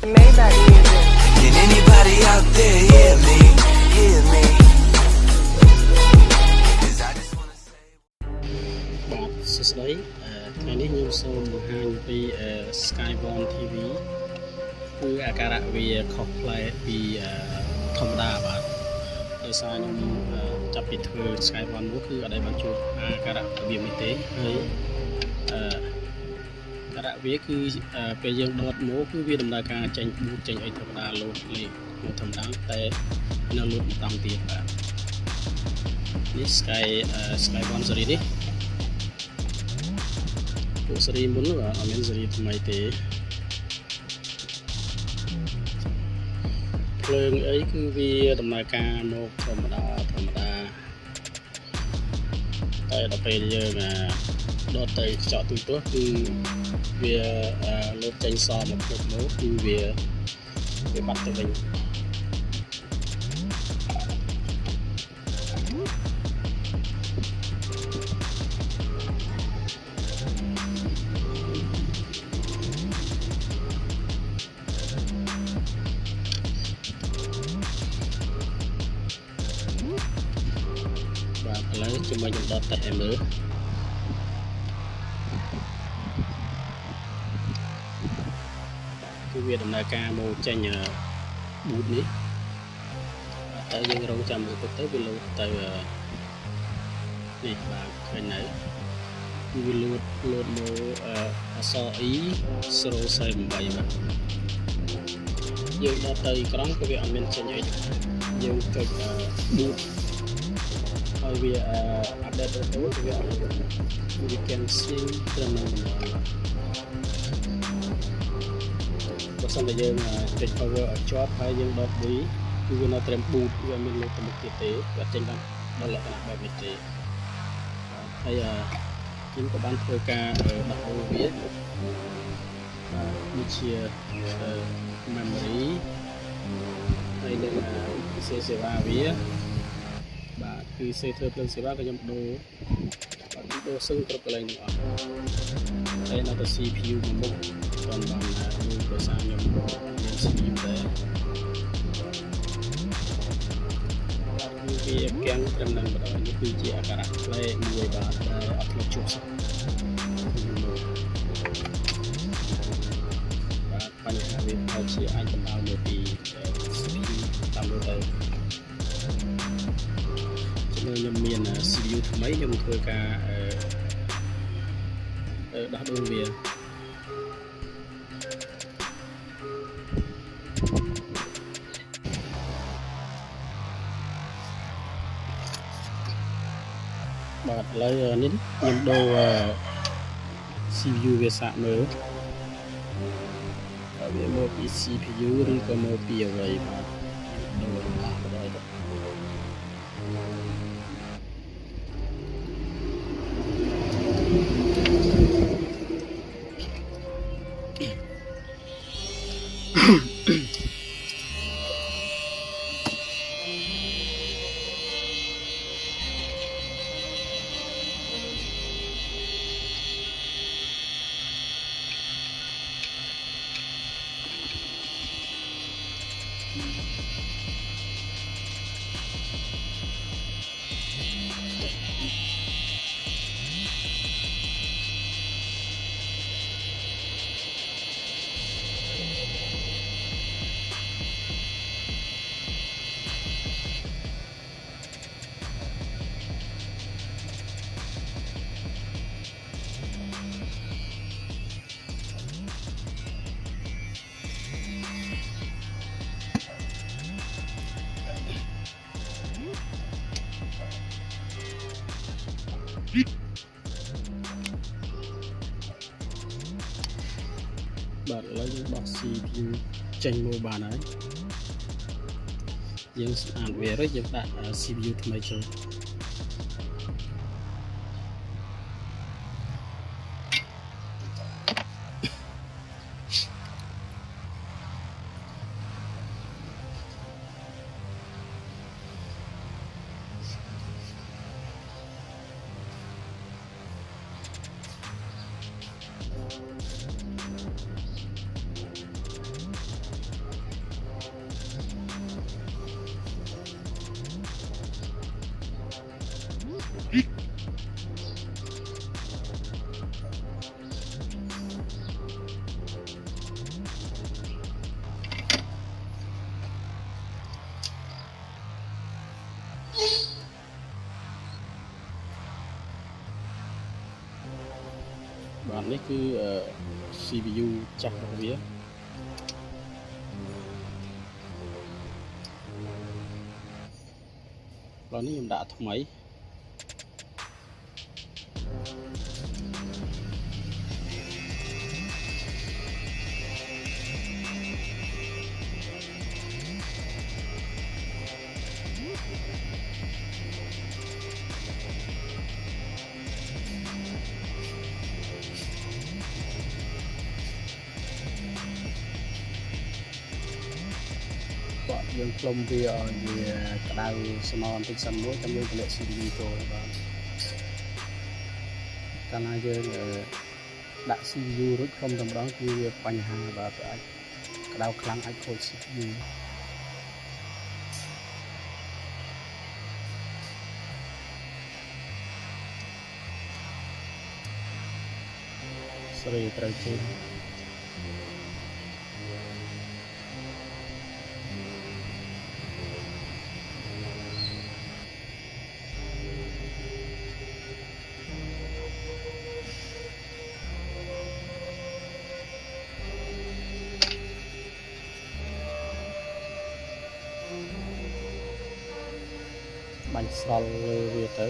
Maybach music. Can anybody out there hear me? Hear me? 'Cause I just wanna say បាទសួស្តីថ្ងៃនេះខ្ញុំសូមបង្ហាញពី SkyoneTV គឺអាការៈវាខុសប្លែកពីធម្មតាបាទដោយសារខ្ញុំចាប់ពីធ្វើ Skyone មួយគឺអត់ដែលបានជួបអាការៈរបៀបនេះទេហើយអាការៈវាគឺពេលយើងដុតមកគឺវាដំណើរការចេញប៊ូតចេញអីធម្មតាលោតលេខមកធម្មតាតែនៅលោតម្ដងទៀតបាទនេះ Skyone ស៊េរីនេះពួកស៊េរីមុនអត់មានស៊េរីថ្មីទេភ្លើងអីគឺវាដំណើរការមកធម្មតាតែដល់ពេលយើងដុតទៅខ្ចក់ទូទាស់គឺវាលោតចេញសមកពុកមកគឺវាបាត់ទៅវិញបាទឥឡូវជំនួយខ្ញុំដុតតែឲ្យមើលគឺវាដំណើរការមកចេញប៊ូតនេះតែយើងរងចាំមើលទៅវាលោតទៅនេះបាទឃើញនៅគឺវាលោតមកអក្សរ E048 បាទយើងដល់ទៅអេក្រង់ក៏វាអត់មានចេញអីយើងចុចប៊ូតហើយវាអាប់ដេតទៅវាអត់វា cancel ត្រឹមនឹងបើសិនតែយើងចុច power ឲ្យជាប់ហើយយើងដកវាគឺវានៅត្រឹម boot វាមានលើទៅមុខទៀតទេវាចេញដល់លក្ខណៈបែបនេះទេហើយខ្ញុំក៏បានធ្វើការដោះដូរវាដូចជា memory ហើយនឹងសេវាវាបាទគឺសេធ្វើភ្លើងសេវាក៏ខ្ញុំដូរសឹងគ្រប់កន្លែងទាំងអស់ហើយនៅតែ CPU មួយមុខបានដោយសារខ្ញុំមាន CPU ដែរគឺវាកាំងត្រឹមនឹងបណ្ដោយនេះគឺជាអាការៈផ្លែមួយបាទដែលអត់ធ្លាប់ជួបសោះបាទបញ្ហាវាប្រហែលជាអាចបណ្ដាលមកពី CPU តាមលើទៅខ្ញុំមាន CPU ថ្មីខ្ញុំធ្វើការដោះដូរវាបាទឥឡូវនេះខ្ញុំដូរ CPU វាសាកមើលថាវាមកពី CPU ឬក៏មកពីអ្វីបាទដូរដល់បណ្ដោយទៅបាទឥឡូវយើងបោះ CPU ចេញមកបានហើយយើងស្អាតវារួចយើងដាក់ CPU ថ្មីចូល នេះគឺ CPU ចាស់របស់វាឥឡូវនេះខ្ញុំដាក់ថ្មីយើងផ្លុំវាឲ្យវាក្តៅស្មោបន្តិចសិនមួយចាំយើងតម្លាក់ CPU ចូលបាទកាលណាយើងដាក់ CPU រួចផ្លុំតែម្ដងគឺវាបញ្ហាបាទអាចក្តៅខ្លាំងអាចខូច CPU ស្រីត្រូវជិះបាញ់ស្រល់លើវាទៅ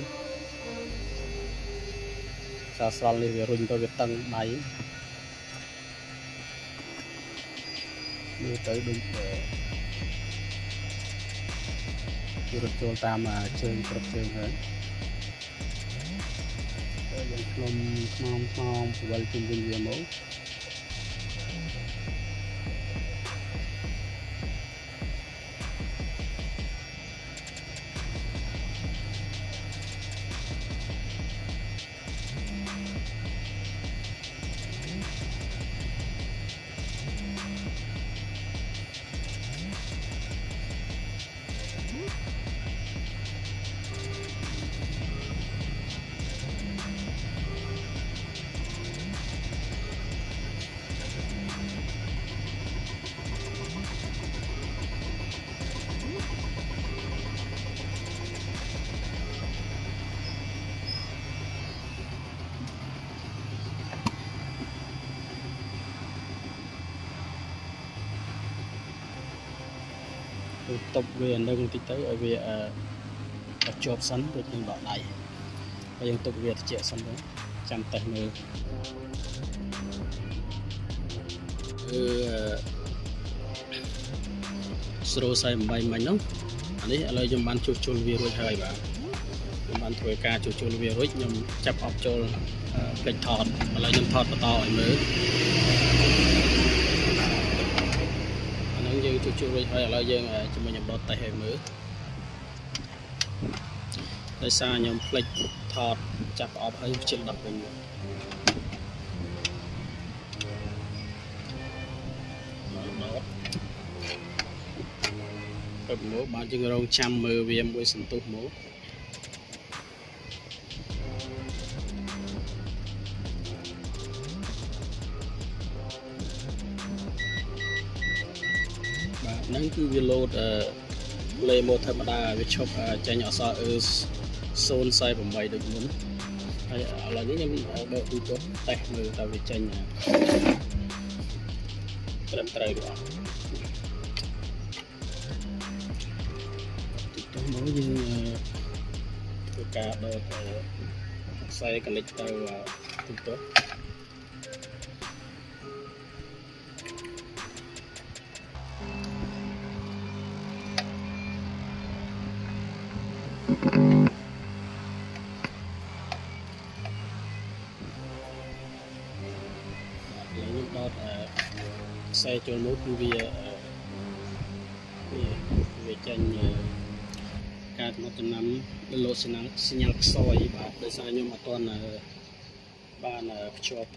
សារស្រល់នេះវារុញទៅវាតឹងដៃមើលទៅដូចវារត់ចូលតាមជើងគ្រប់ជើងហើយយើងខ្លុំខ្នងពវល់ជុំវិញវាមកតប់វានៅបន្តិចទៅឲ្យវាជាប់សិនដូចយើងដកដៃហើយយើងទុកវាត្រជាក់សិនទៅចាំតេស្តមើល048មិញហ្នឹងអានេះឥឡូវខ្ញុំបានជួសជុលវារួចហើយបាទខ្ញុំបានធ្វើការជួសជុលវារួចខ្ញុំចាប់អបចូលភ្លេចថតឥឡូវខ្ញុំថតបន្តឲ្យមើលយើងជួសជុលរួចហើយឥឡូវយើងជាមួយខ្ញុំដុតតេស្តឲ្យមើលដោយសារខ្ញុំភ្លេចថតចាប់អបហើយជិលដល់វិញទៅមកបាទយើងរងចាំមើលវាមួយសន្ទុះមកហ្នឹងគឺវាលោតលេម៉ូធម្មតាវាឈប់ចេញអក្សរ E048 ដូចមុនហើយឥឡូវនេះខ្ញុំបើកទូទៅតេស្តមើលតើវាចេញត្រឹមត្រូវឬអត់ទូទៅមកយើងធ្វើការដកខ្សែកនិចទៅទូទៅដល់ខ្សែចូលមកគឺវាចេញការទំនាក់ទំនងលោកសញ្ញាខ្សោយបាទដោយសារខ្ញុំអត់ទាន់បានភ្ជាប់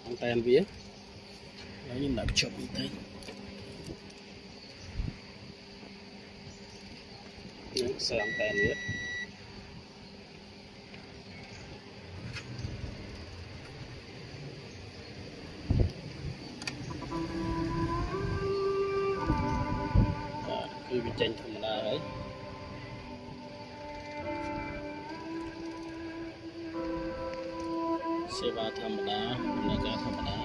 អង្តែនវាហើយខ្ញុំដាក់ភ្ជាប់នេះទៅខ្សែអង្តែនវាគឺវាចេញធម្មតាហើយ សេវាធម្មតាដំណើរការធម្មតា